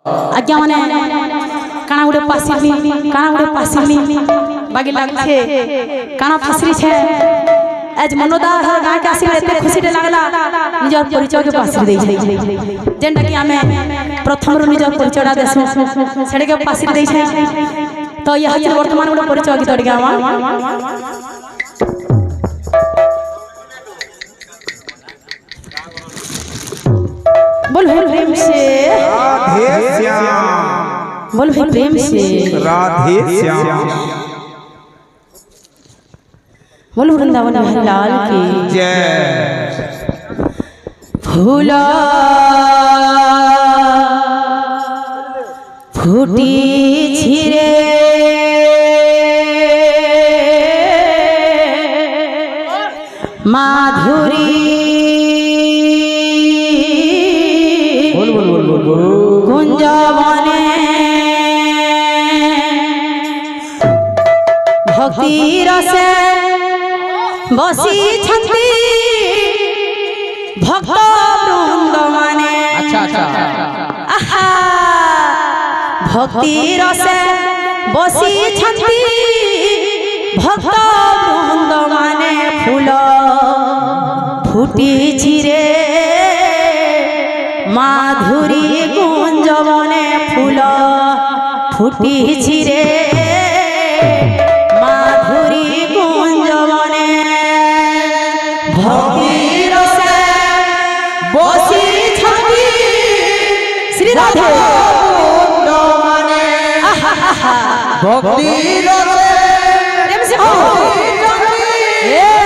आज्ञा माने काना उड़े पासिली बागी लागछे काना फासरी छे आज मनोदा गाँ के आसिले एते खुशी लागला निजर परिचय के पासिरी देई छै जेंटा कि हमें प्रथम रु निजर परिचयडा देसु सेडे के पासिरी देई छै तो यह हजर वर्तमान उड़े परिचय गीत डी गावा बोल प्रेम से राधे श्याम बोल प्रेम से राधे श्याम बोल वृंदावन बिहारी लाल की जय। फूला फूटी छिरे माधुरी कुंजवने भक्ति रसे बसी छंती भक्त वृंद माने आहा भक्ति रसे बसी छंती भक्त वृंद माने फूल फुटी छिरे माधुरी कुंजवने फूल फुटी छिरे माधुरी कुंजवने भक्ति रसे बसी छंती श्री राधे भक्ति रसे जय।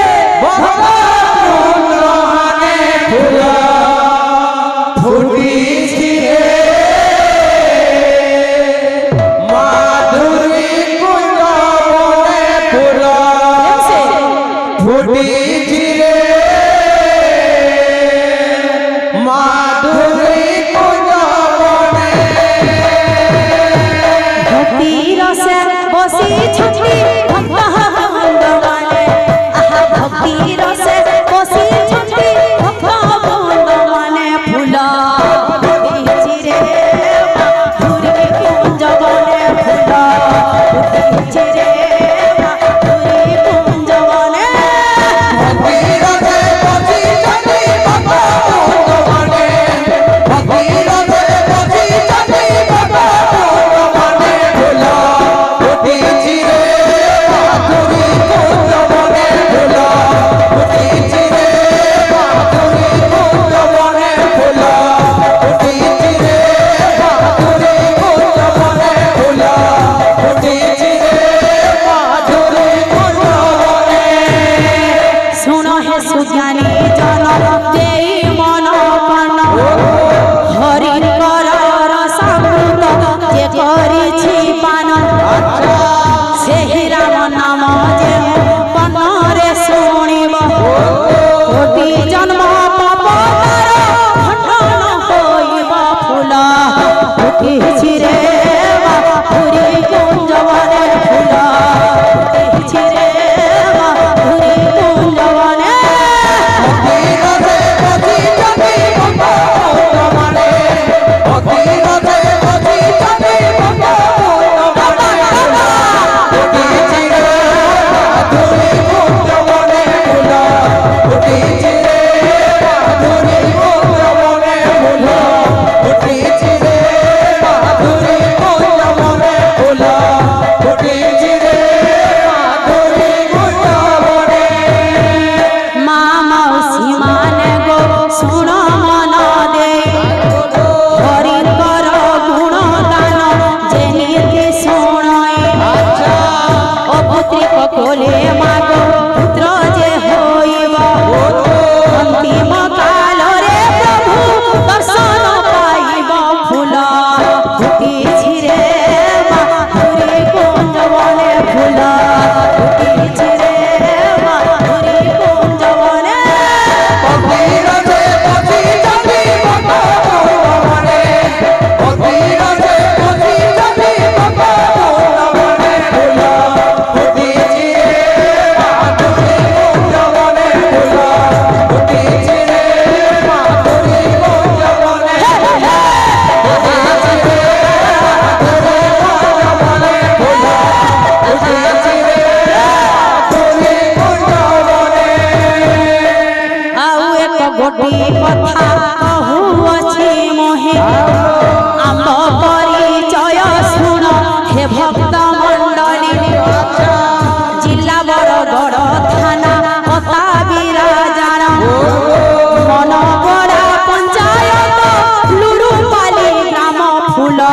ফুল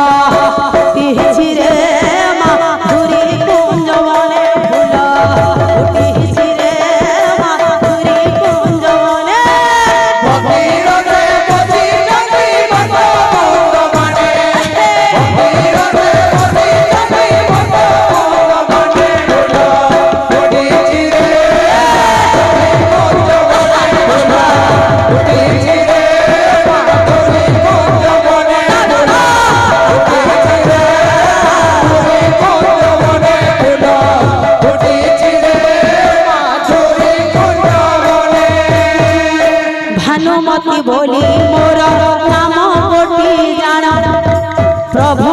ফুটিছি রে মাধুরী কুঞ্জবনে ফুল ফুটিছি রে মাধুরী কুঞ্জবনে भानुमती बोली मोर नाम कोटि जान प्रभु